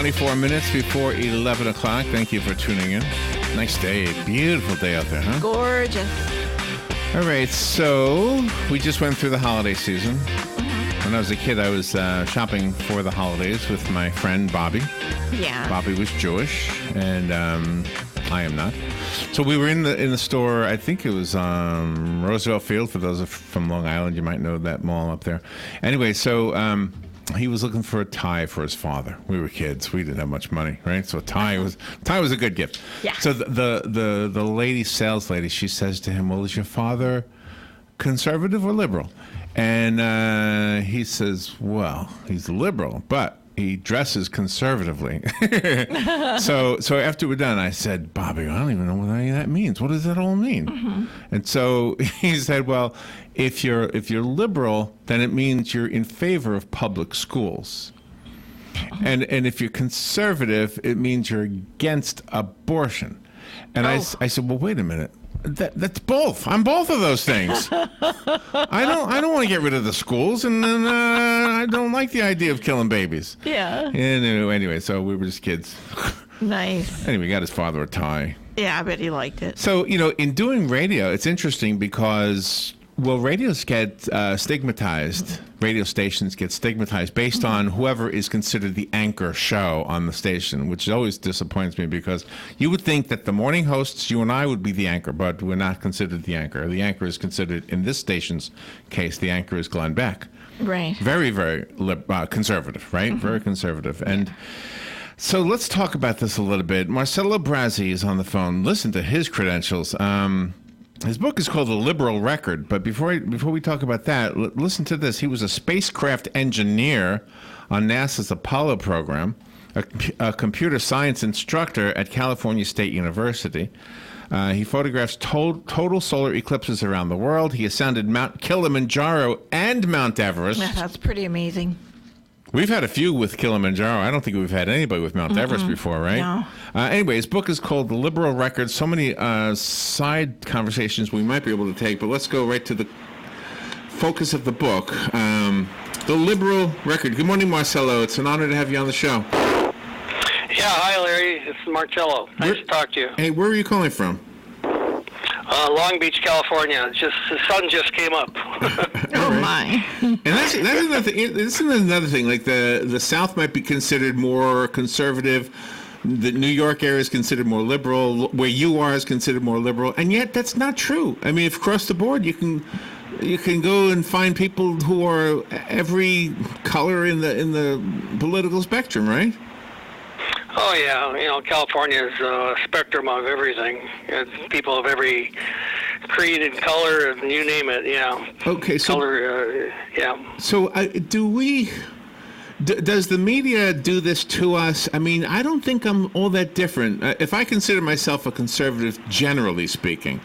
24 minutes before 11 o'clock. Thank you for tuning in. Nice day. Beautiful day out there, huh? Gorgeous. All right, so we just went through the holiday season. When I was a kid, I was shopping for the holidays with my friend Bobby. Yeah. Bobby was Jewish, and I am not. So we were in the store. I think it was Roosevelt Field. For those from Long Island, you might know that mall up there. Anyway, so he was looking for a tie for his father. We were kids. We didn't have much money, right? So a tie was a good gift. Yeah. So the sales lady, she says to him, "Well, is your father conservative or liberal?" And he says, "Well, he's liberal, but he dresses conservatively." So after we're done, I said, "Bobby, I don't even know what any of that means. What does that all mean?" Mm-hmm. And so he said, "Well, if you're liberal, then it means you're in favor of public schools. And if you're conservative, it means you're against abortion." And I said, "Well, wait a minute. That's both. I'm both of those things. I don't want to get rid of the schools, and then I don't like the idea of killing babies." Yeah. And anyway, so we were just kids. Nice. Anyway, we got his father a tie. Yeah, I bet he liked it. So, in doing radio, it's interesting because, radios get stigmatized. Radio stations get stigmatized based on whoever is considered the anchor show on the station, which always disappoints me because you would think that the morning hosts, you and I, would be the anchor, but we're not considered the anchor. The anchor is considered, in this station's case, the anchor is Glenn Beck. Right. Very, very conservative, right? Mm-hmm. Very conservative. And so let's talk about this a little bit. Marcelo Brazzi is on the phone. Listen to his credentials. His book is called The Liberal Record, but before we talk about that, listen to this. He was a spacecraft engineer on NASA's Apollo program, a computer science instructor at California State University. He photographs total solar eclipses around the world. He ascended Mount Kilimanjaro and Mount Everest. Yeah, that's pretty amazing. We've had a few with Kilimanjaro. I don't think we've had anybody with Mount Everest before, right? No. Anyway, his book is called The Liberal Record. So many side conversations we might be able to take, but let's go right to the focus of the book. The Liberal Record. Good morning, Marcelo. It's an honor to have you on the show. Yeah, hi, Larry. It's Marcelo. Nice to talk to you. Hey, where are you calling from? Long Beach, California. The sun just came up. Oh my! And that's another thing. This is another thing. Like the South might be considered more conservative. The New York area is considered more liberal. Where you are is considered more liberal, and yet that's not true. I mean, if across the board you can go and find people who are every color in the political spectrum, right? Oh, yeah. California is a spectrum of everything. It's people of every creed and color, and you name it, yeah. Okay, so... Color, yeah. So does the media do this to us? I mean, I don't think I'm all that different. If I consider myself a conservative, generally speaking,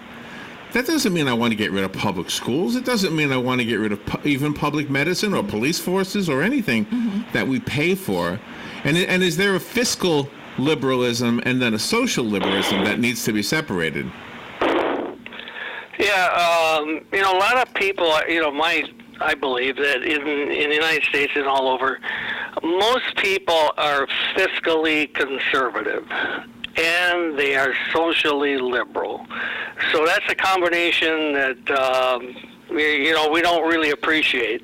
that doesn't mean I want to get rid of public schools. It doesn't mean I want to get rid of even public medicine or police forces or anything that we pay for. And is there a fiscal liberalism and then a social liberalism that needs to be separated? Yeah, a lot of people, I believe that in the United States and all over, most people are fiscally conservative and they are socially liberal. So that's a combination that, we don't really appreciate.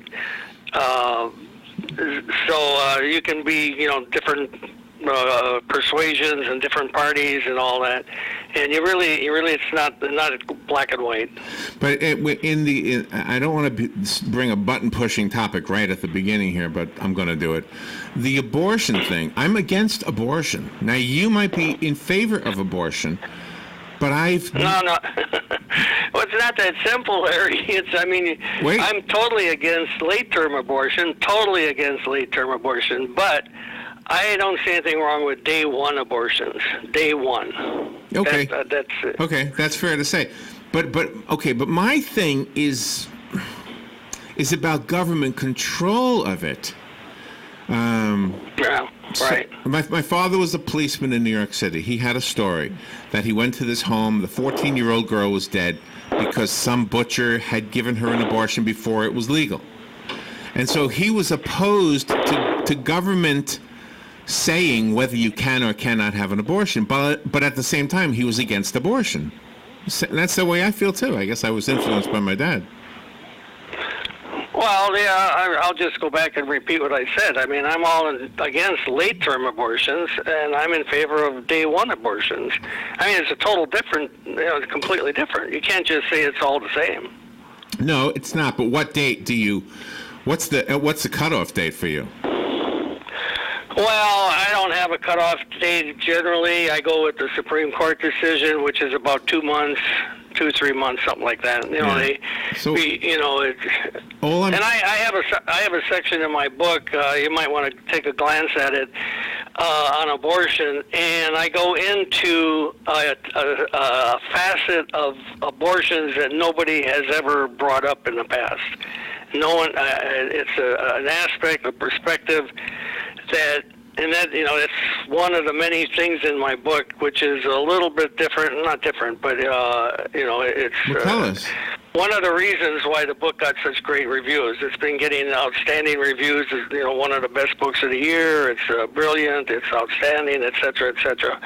So you can be, different persuasions and different parties and all that, and you really, it's not black and white. But I don't want to bring a button pushing topic right at the beginning here, but I'm going to do it. The abortion thing. I'm against abortion. Now you might be in favor of abortion, but No. Well, it's not that simple, Larry. Wait. I'm totally against late-term abortion, but I don't see anything wrong with day one abortions. Day one. Okay. That's it. Okay, that's fair to say. But my thing is about government control of it. Yeah, right. So my father was a policeman in New York City. He had a story that he went to this home. The 14-year-old girl was dead because some butcher had given her an abortion before it was legal. And so he was opposed to government saying whether you can or cannot have an abortion, but at the same time, he was against abortion. That's the way I feel, too. I guess I was influenced by my dad. Well, yeah, I'll just go back and repeat what I said. I mean, I'm all against late-term abortions, and I'm in favor of day-one abortions. I mean, it's a total different, it's completely different. You can't just say it's all the same. No, it's not. But what date what's the cutoff date for you? Well, I don't have a cutoff date generally. I go with the Supreme Court decision, which is about 2 months, 2 or 3 months, something like that. And I have a section in my book. You might want to take a glance at it on abortion, and I go into a facet of abortions that nobody has ever brought up in the past. No one. It's an aspect, a perspective it's one of the many things in my book, which is a little bit different, not different, but it's tell us. One of the reasons why the book got such great reviews. It's been getting outstanding reviews. It's one of the best books of the year. It's brilliant. It's outstanding, et cetera, et cetera.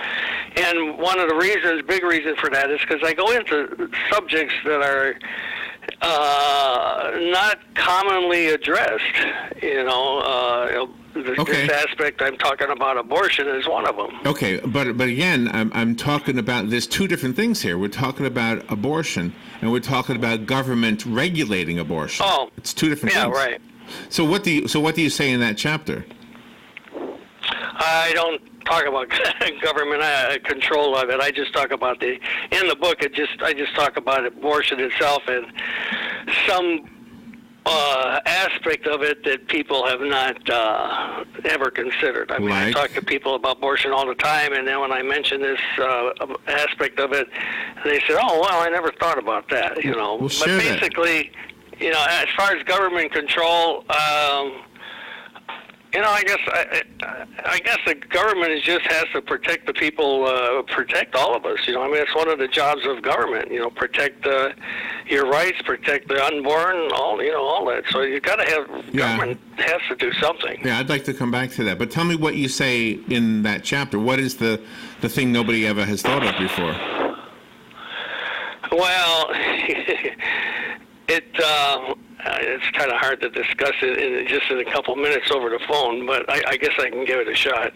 And one of the big reason for that is because I go into subjects that are not commonly addressed. This aspect I'm talking about abortion is one of them. Okay, but again, I'm talking about, there's two different things here. We're talking about abortion, and we're talking about government regulating abortion. Oh, it's two different things. Yeah, right. So what do you say in that chapter? I don't talk about government control of it. I just talk about in the book. I just talk about abortion itself and some aspect of it that people have not ever considered. I mean, I talk to people about abortion all the time, and then when I mention this aspect of it, they say, "Oh, well, I never thought about that." Well, but basically, as far as government control. I guess the government just has to protect the people, protect all of us. I mean, it's one of the jobs of government. Protect your rights, protect the unborn, all that. So you got to have government has to do something. Yeah, I'd like to come back to that. But tell me what you say in that chapter. What is the thing nobody ever has thought of before? Well, it's kind of hard to discuss it in a couple minutes over the phone, but I guess I can give it a shot.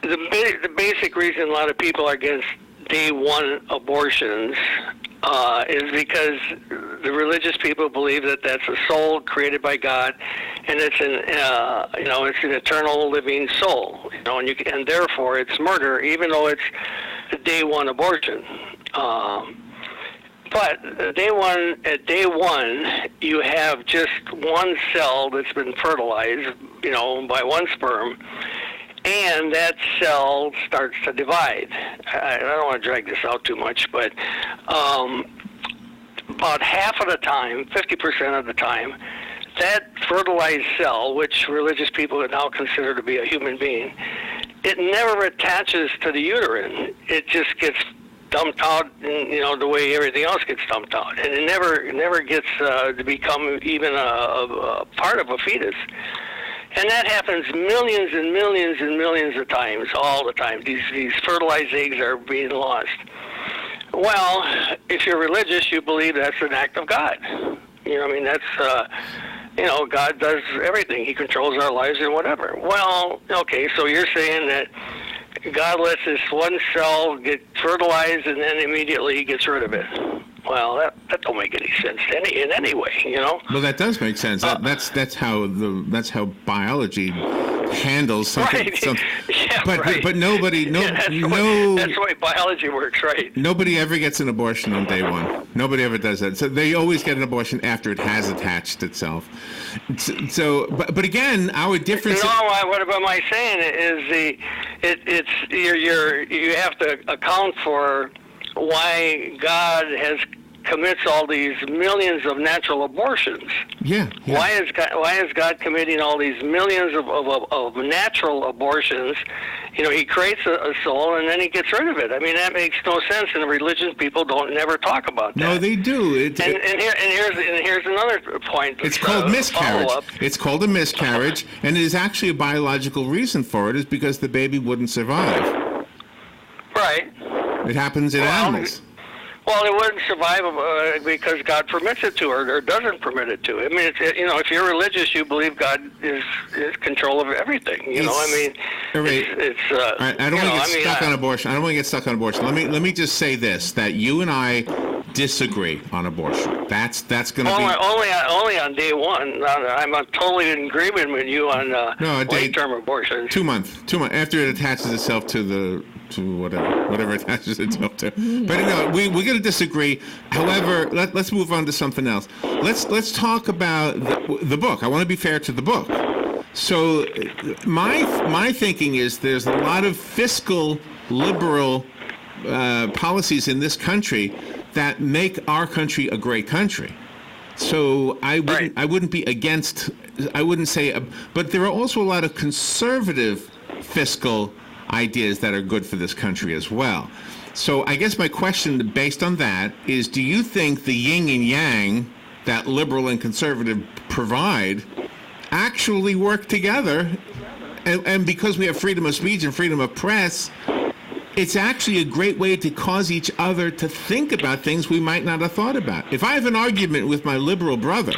The basic reason a lot of people are against day one abortions is because the religious people believe that that's a soul created by God, and it's an eternal living soul, and therefore it's murder, even though it's a day one abortion. But at day one, you have just one cell that's been fertilized, by one sperm, and that cell starts to divide. I don't want to drag this out too much, but about half of the time, 50% of the time, that fertilized cell, which religious people would now consider to be a human being, it never attaches to the uterine. It just gets dumped out, the way everything else gets dumped out, and it never gets to become even a part of a fetus. And that happens millions and millions and millions of times, all the time. These fertilized eggs are being lost. Well, if you're religious, you believe that's an act of God. That's God does everything. He controls our lives and whatever. Well, okay, so you're saying that God lets this one cell get fertilized and then immediately he gets rid of it. Well, that don't make any sense in any way, Well, that does make sense. That's how biology handles something. Right. Yeah, but nobody, that's the way biology works, right? Nobody ever gets an abortion on day one. Nobody ever does that. So they always get an abortion after it has attached itself. But again, our difference. What am I saying is you have to account for why God has commits all these millions of natural abortions. Yeah. Why is God committing all these millions of natural abortions? He creates a soul and then he gets rid of it. I mean, that makes no sense, and the religious people don't never talk about that. No, they do. Here's another point. It's called miscarriage. It's called a miscarriage, and it is actually a biological reason for it, is because the baby wouldn't survive. Right. It happens in animals. Well, it wouldn't survive because God permits it to, or doesn't permit it to. I mean, if you're religious, you believe God is control of everything. I don't want to get stuck on abortion. I don't want to get stuck on abortion. Let me just say this: that you and I disagree on abortion. That's going to be only on day one. I'm totally in agreement with you on late-term abortion. 2 months after it attaches itself to whatever it attaches itself to. But no, we're going to disagree. However, let's move on to something else. Let's talk about the book. I want to be fair to the book. So my thinking is there's a lot of fiscal liberal policies in this country that make our country a great country. So I wouldn't be against. I wouldn't say, but there are also a lot of conservative fiscal ideas that are good for this country as well. So I guess my question based on that is, do you think the yin and yang that liberal and conservative provide actually work together? And because we have freedom of speech and freedom of press, it's actually a great way to cause each other to think about things we might not have thought about. If I have an argument with my liberal brother,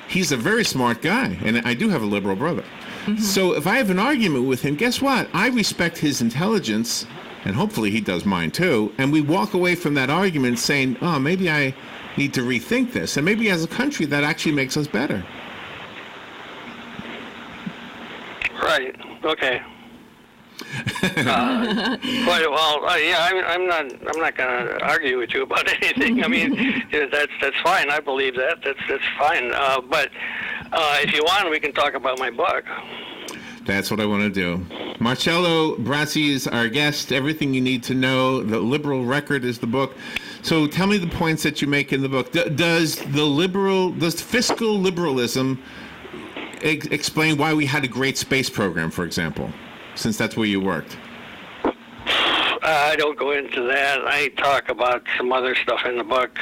he's a very smart guy, and I do have a liberal brother. Mm-hmm. So if I have an argument with him, guess what? I respect his intelligence, and hopefully he does mine too, and we walk away from that argument saying, oh, maybe I need to rethink this, and maybe as a country that actually makes us better. Right. Okay. I'm not going to argue with you about anything. I mean, that's fine. I believe that. That's fine. But if you want, we can talk about my book. That's what I want to do. Marcelo Brazzi is our guest. Everything you need to know. The Liberal Record is the book. So tell me the points that you make in the book. Does fiscal liberalism explain why we had a great space program, for example, since that's where you worked? I don't go into that. I talk about some other stuff in the book.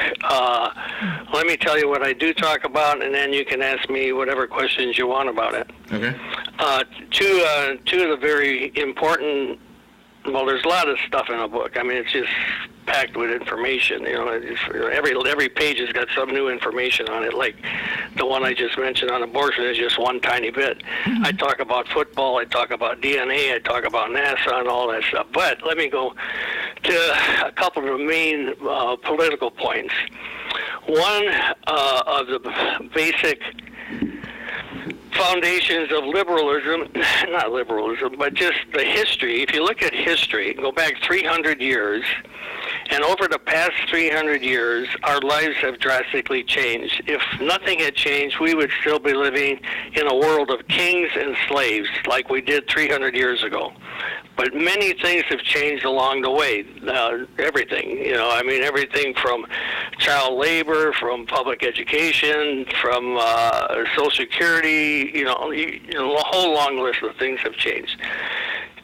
Let me tell you what I do talk about, and then you can ask me whatever questions you want about it. Okay. Two of the very important. Well, there's a lot of stuff in the book. I mean, it's just packed with information. Every page has got some new information on it. Like the one I just mentioned on abortion is just one tiny bit. Mm-hmm. I talk about football. I talk about DNA. I talk about NASA and all that stuff. But let me go to a couple of the main political points. One of the basic foundations of liberalism, not liberalism, but just the history. If you look at history, go back 300 years, and over the past 300 years, our lives have drastically changed. If nothing had changed, we would still be living in a world of kings and slaves like we did 300 years ago. But many things have changed along the way. Everything, everything from child labor, from public education, from Social Security, a whole long list of things have changed.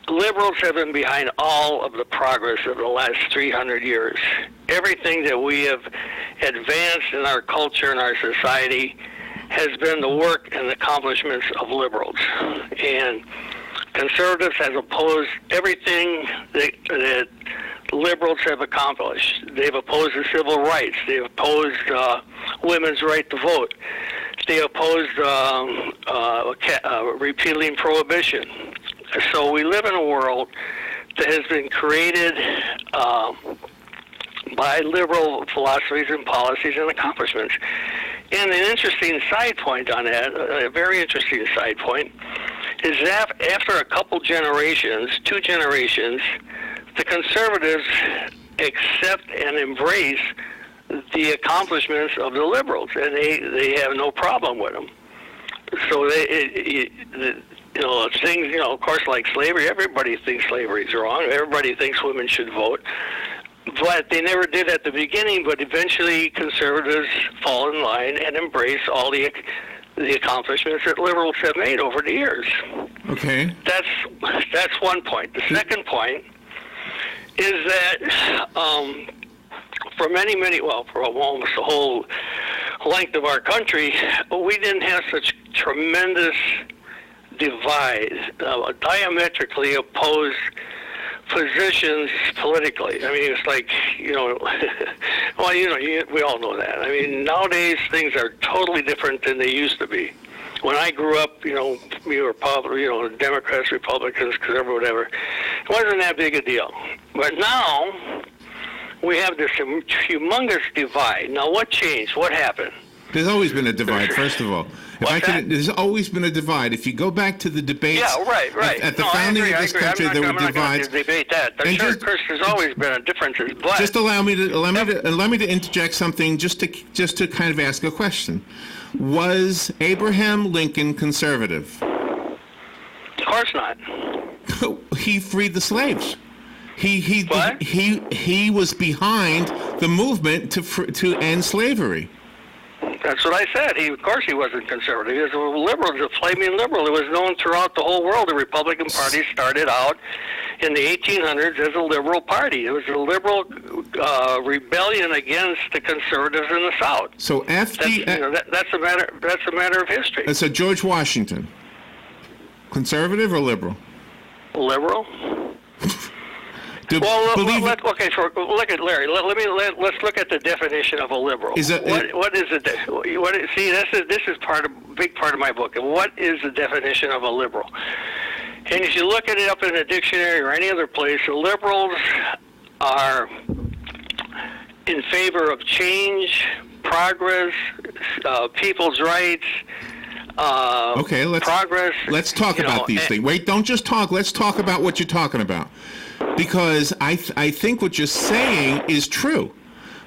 Liberals have been behind all of the progress of the last 300 years. Everything that we have advanced in our culture and our society has been the work and accomplishments of liberals. And conservatives have opposed everything that liberals have accomplished. They've opposed the civil rights. They've opposed women's right to vote. They opposed repealing prohibition. So we live in a world that has been created by liberal philosophies and policies and accomplishments. And an interesting side point on that, a very interesting side point, is that after a couple generations, 2 generations, the conservatives accept and embrace the accomplishments of the liberals, and they have no problem with them. So things, of course, like slavery, everybody thinks slavery is wrong. Everybody thinks women should vote. But they never did at the beginning, but eventually conservatives fall in line and embrace all the accomplishments that liberals have made over the years. Okay. That's one point. The second point is that for for almost the whole length of our country, we didn't have such tremendous divide, diametrically opposed positions politically. I mean, it's like, we all know that. I mean, nowadays things are totally different than they used to be. When I grew up, we were probably, Democrats, Republicans, conservative, whatever. It wasn't that big a deal. But now we have this humongous divide. Now, what changed? What happened? There's always been a divide, first of all. There's always been a divide. If you go back to the debates at the founding of this country, there were divides. I'm not going to debate that. Of course, there's always been differences. But just allow me to interject something, just to kind of ask a question. Was Abraham Lincoln conservative? Of course not. He freed the slaves. He was behind the movement to end slavery. That's what I said. Of course he wasn't conservative. He was a liberal, a flaming liberal. It was known throughout the whole world. The Republican Party started out in the 1800s as a liberal party. It was a liberal rebellion against the conservatives in the South. So that's a matter of history. So George Washington, conservative or liberal? Liberal. Look at Larry. Let's look at the definition of a liberal. What is it? See, this is big part of my book. And what is the definition of a liberal? And if you look at it up in a dictionary or any other place, liberals are in favor of change, progress, people's rights. Progress. Let's talk about these things. Wait, don't just talk. Let's talk about what you're talking about. Because I think what you're saying is true.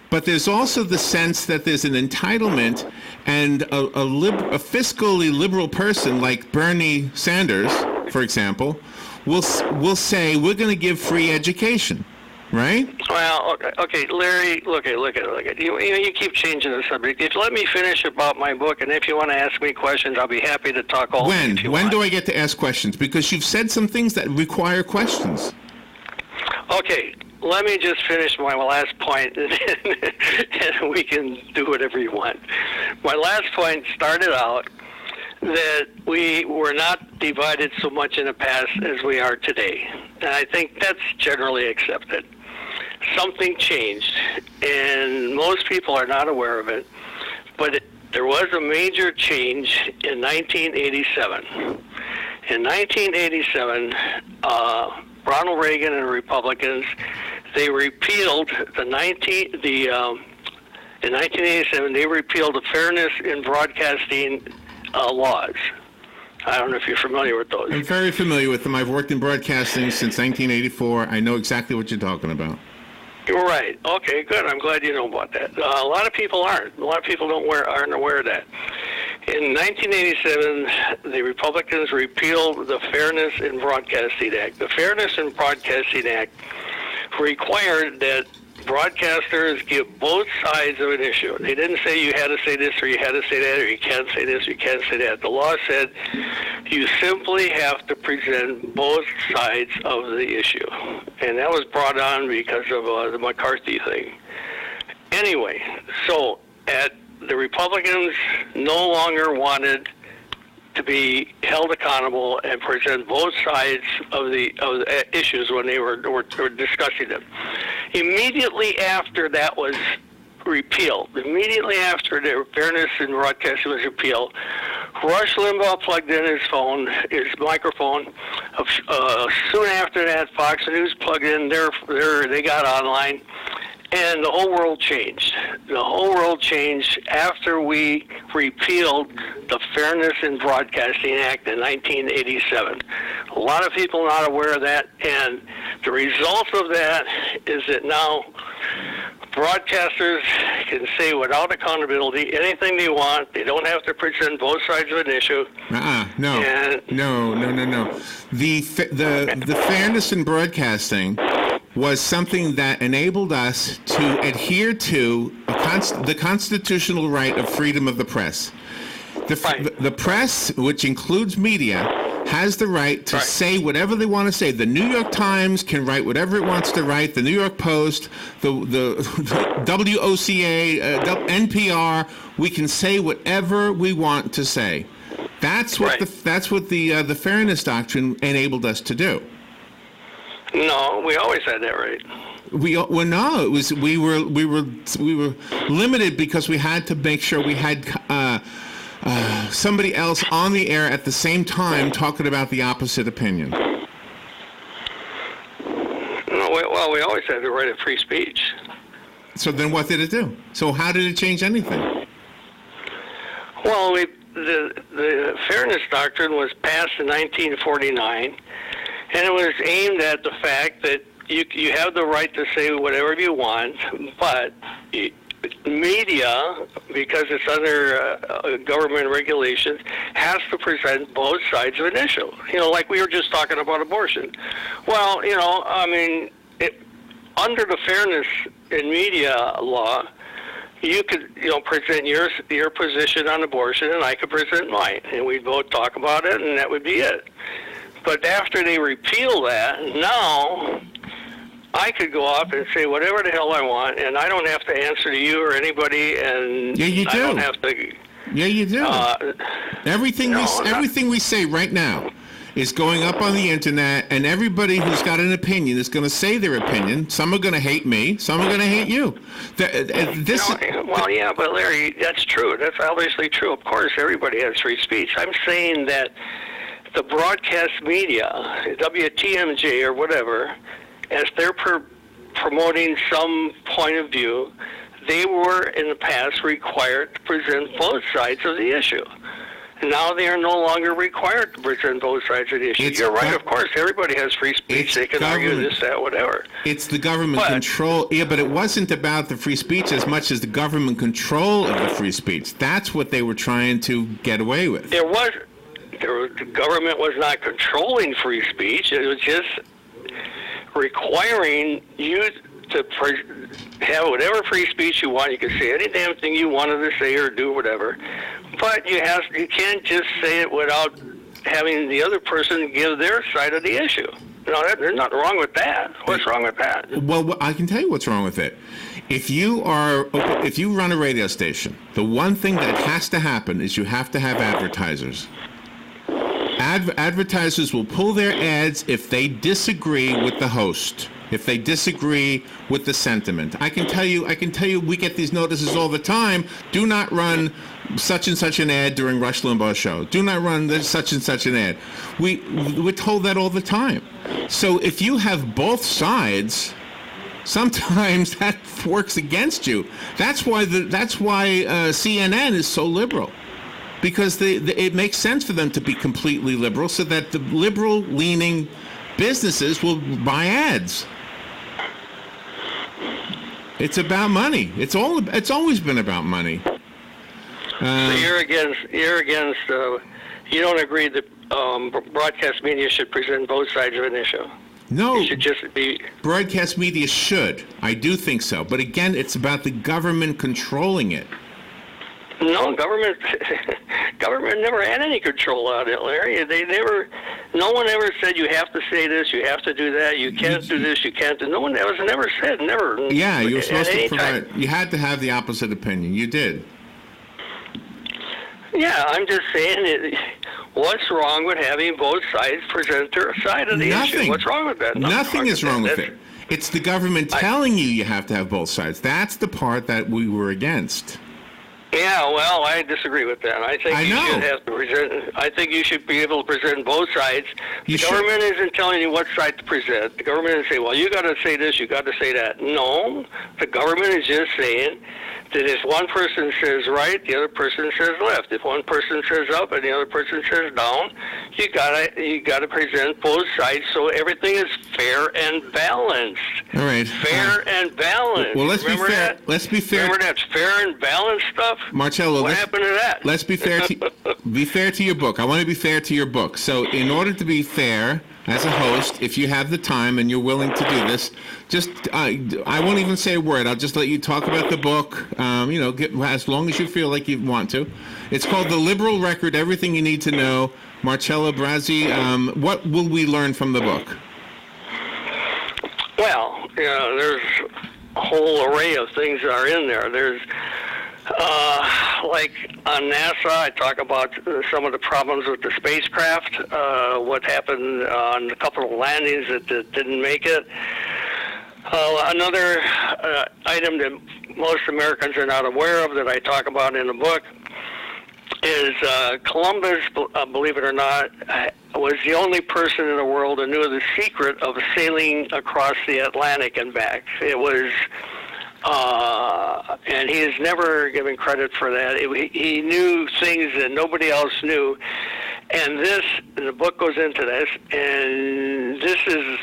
But there's also the sense that there's an entitlement, and a fiscally liberal person like Bernie Sanders, for example, will say we're going to give free education. Right? Well, okay, Larry, look at you keep changing the subject. If you let me finish about my book, and if you want to ask me questions, I'll be happy to talk all day. When do I get to ask questions? Because you've said some things that require questions. Okay, let me just finish my last point, and we can do whatever you want. My last point started out that we were not divided so much in the past as we are today. And I think that's generally accepted. Something changed, and most people are not aware of it, but there was a major change in 1987. In 1987, Ronald Reagan and the Republicans, they repealed in 1987, they repealed the fairness in broadcasting laws. I don't know if you're familiar with those. I'm very familiar with them. I've worked in broadcasting since 1984. I know exactly what you're talking about. You're right. Okay, good. I'm glad you know about that. A lot of people aren't. A lot of people aren't aware of that. In 1987, the Republicans repealed the Fairness in Broadcasting Act. The Fairness in Broadcasting Act required that broadcasters give both sides of an issue. They didn't say you had to say this or you had to say that, or you can't say this or you can't say that. The law said you simply have to present both sides of the issue. And that was brought on because of the McCarthy thing. Anyway, so the Republicans no longer wanted to be held accountable and present both sides of the issues when they were discussing them. Immediately after that was repealed, immediately after the Fairness in Broadcasting was repealed, Rush Limbaugh plugged in his microphone. Soon after that, Fox News plugged in they got online. And the whole world changed. The whole world changed after we repealed the Fairness in Broadcasting Act in 1987. A lot of people are not aware of that, and the result of that is that now broadcasters can say without accountability anything they want. They don't have to present both sides of an issue. No. The Fairness in Broadcasting was something that enabled us to adhere to the constitutional right of freedom of the press. The press, which includes media, has the right to say whatever they want to say. The New York Times can write whatever it wants to write. The New York Post, the WOCA, NPR, we can say whatever we want to say. That's what the fairness doctrine enabled us to do. No, we always had that right. We were limited because we had to make sure we had somebody else on the air at the same time talking about the opposite opinion. No, well, we always had the right of free speech. So then what did it do? So how did it change anything? Well, the Fairness Doctrine was passed in 1949, and it was aimed at the fact that you have the right to say whatever you want, but media, because it's under government regulations, has to present both sides of an issue. Like we were just talking about abortion. Well, under the fairness in media law, you could, present your position on abortion, and I could present mine, and we'd both talk about it, and that would be it. But after they repeal that, now I could go up and say whatever the hell I want, and I don't have to answer to you or anybody, and yeah, you do. I don't have to. Yeah, you do. Everything we say right now is going up on the internet, and everybody who's got an opinion is going to say their opinion. Some are going to hate me. Some are going to hate you. Well, yeah, but Larry, that's true. That's obviously true. Of course, everybody has free speech. I'm saying that the broadcast media, WTMJ or whatever, as they're promoting some point of view, they were in the past required to present both sides of the issue. Now they are no longer required to present both sides of the issue. You're right, of course. Everybody has free speech. They can argue this, that, whatever. It's the government control. Yeah, but it wasn't about the free speech as much as the government control of the free speech. That's what they were trying to get away with. The government was not controlling free speech. It was just requiring you to have whatever free speech you want. You can say any damn thing you wanted to say or do whatever, but you can't just say it without having the other person give their side of the issue. There's nothing wrong with that. What's wrong with that? Well, I can tell you what's wrong with it. If you run a radio station, the one thing that has to happen is you have to have advertisers. Advertisers will pull their ads if they disagree with the host, if they disagree with the sentiment. I can tell you, we get these notices all the time. Do not run such and such an ad during Rush Limbaugh's show. Do not run such and such an ad. We're told that all the time. So if you have both sides, sometimes that works against you. That's why CNN is so liberal. Because it makes sense for them to be completely liberal so that the liberal-leaning businesses will buy ads. It's about money. It's always been about money. So you're against. You don't agree that broadcast media should present both sides of an issue. No. It should just be. Broadcast media should. I do think so. But again, it's about the government controlling it. No, government never had any control on it, Larry. No one ever said you have to say this, you have to do that, you can't do this, you can't do. No one ever said, never. Yeah, you were supposed to provide. You had to have the opposite opinion. You did. Yeah, I'm just saying, what's wrong with having both sides present their side of the issue? What's wrong with that? Nothing is wrong with it. It's the government telling you have to have both sides. That's the part that we were against. Yeah, well, I disagree with that. I think should have to present. I think you should be able to present both sides. The government isn't telling you what side to present. The government is saying, well, you got to say this, you got to say that. No, the government is just saying that if one person says right, the other person says left. If one person says up and the other person says down, you gotta present both sides so everything is fair and balanced. All right. Fair and balanced. Well, let's be fair. That? Let's be fair. Remember that fair and balanced stuff? Marcelo, what happened to that? Let's be fair to your book. I want to be fair to your book. So in order to be fair, as a host, if you have the time and you're willing to do this, just I won't even say a word. I'll just let you talk about the book. Get as long as you feel like you want to. It's called The Liberal Record: Everything You Need to Know. Marcelo Brazzi, what will we learn from the book? Well, there's a whole array of things that are in there. There's like on NASA, I talk about some of the problems with the spacecraft, what happened on a couple of landings that didn't make it. Another item that most Americans are not aware of that I talk about in the book is Columbus, believe it or not, was the only person in the world that knew the secret of sailing across the Atlantic and back. It was... and he is never given credit for that. He knew things that nobody else knew. And the book goes into this, and this is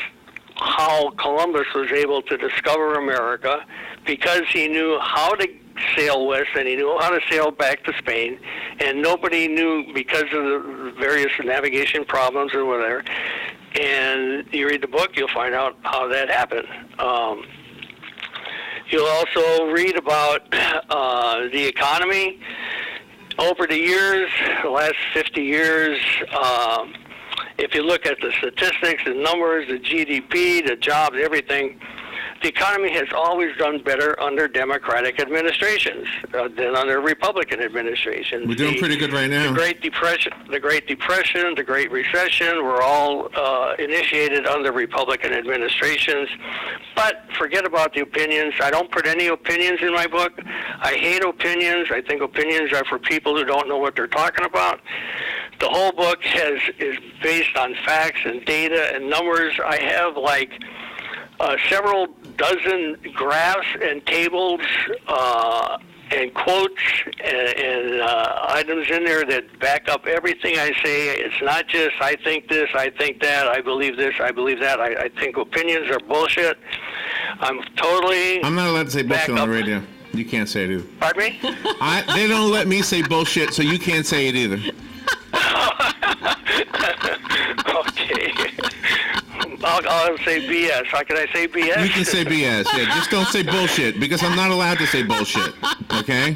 how Columbus was able to discover America, because he knew how to sail west and he knew how to sail back to Spain, and nobody knew because of the various navigation problems or whatever. And you read the book, you'll find out how that happened. You'll also read about the economy. Over the years, the last 50 years, if you look at the statistics, the numbers, the GDP, the jobs, everything, the economy has always done better under Democratic administrations than under Republican administrations. We're doing pretty good right now. The Great Depression, the Great Recession were all initiated under Republican administrations. But forget about the opinions. I don't put any opinions in my book. I hate opinions. I think opinions are for people who don't know what they're talking about. The whole book is based on facts and data and numbers. I have several dozen graphs and tables and quotes and items in there that back up everything I say. It's not just I think this, I think that, I believe this, I believe that. I think opinions are bullshit. I'm not allowed to say bullshit on the radio. You can't say it either. Pardon me? They don't let me say bullshit, so you can't say it either. Okay. I'll say BS. How can I say BS? You can say BS. Yeah, just don't say bullshit, because I'm not allowed to say bullshit. Okay?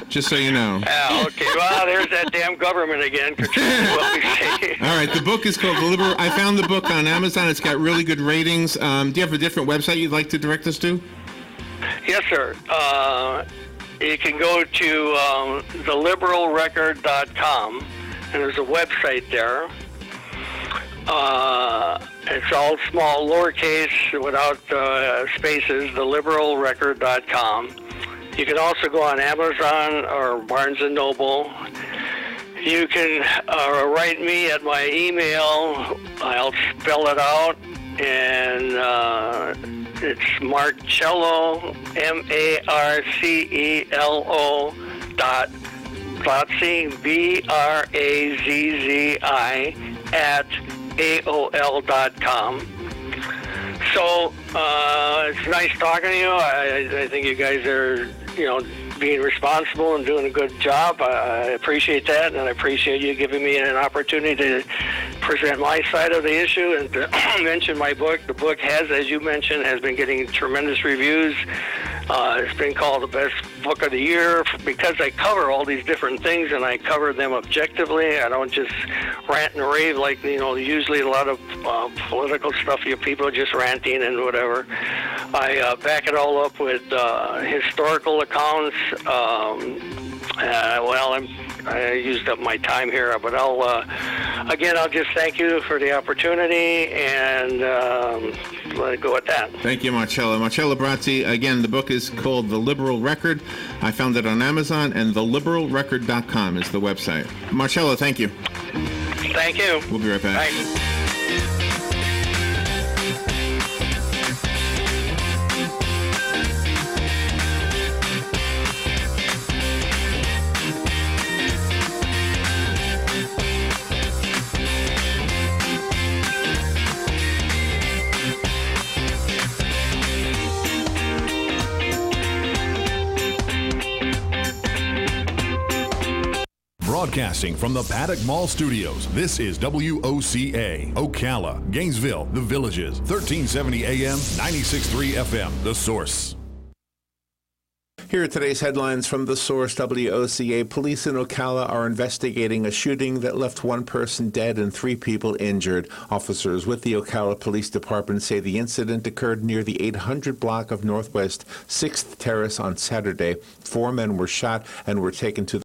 Just so you know. Okay. Well, there's that damn government again controlling what we say. All right. The book is called The Liberal. I found the book on Amazon. It's got really good ratings. Do you have a different website you'd like to direct us to? Yes, sir. You can go to theliberalrecord.com, and there's a website there. It's all small, lowercase, without spaces, theliberalrecord.com. You can also go on Amazon or Barnes & Noble. You can write me at my email. I'll spell it out, and it's Marcelo, Marcelo Brazzi, Brazzi at AOL.com. So it's nice talking to you. I think you guys are, being responsible and doing a good job. I appreciate that, and I appreciate you giving me an opportunity to present my side of the issue and to mention my book. The book has, as you mentioned, has been getting tremendous reviews. It's been called the best book of the year because I cover all these different things, and I cover them objectively. I don't just rant and rave like, usually a lot of political stuff. You people are just ranting and whatever. I back it all up with historical accounts. I used up my time here, but I'll just thank you for the opportunity, and let it go at that. Thank you, Marcelo. Marcelo Brazzi. Again, the book is called The Liberal Record. I found it on Amazon, and theliberalrecord.com is the website. Marcelo, thank you. Thank you. We'll be right back. Bye. Broadcasting from the Paddock Mall Studios, this is WOCA, Ocala, Gainesville, The Villages, 1370 AM, 96.3 FM, The Source. Here are today's headlines from The Source, WOCA. Police in Ocala are investigating a shooting that left one person dead and 3 people injured. Officers with the Ocala Police Department say the incident occurred near the 800 block of Northwest 6th Terrace on Saturday. 4 men were shot and were taken to the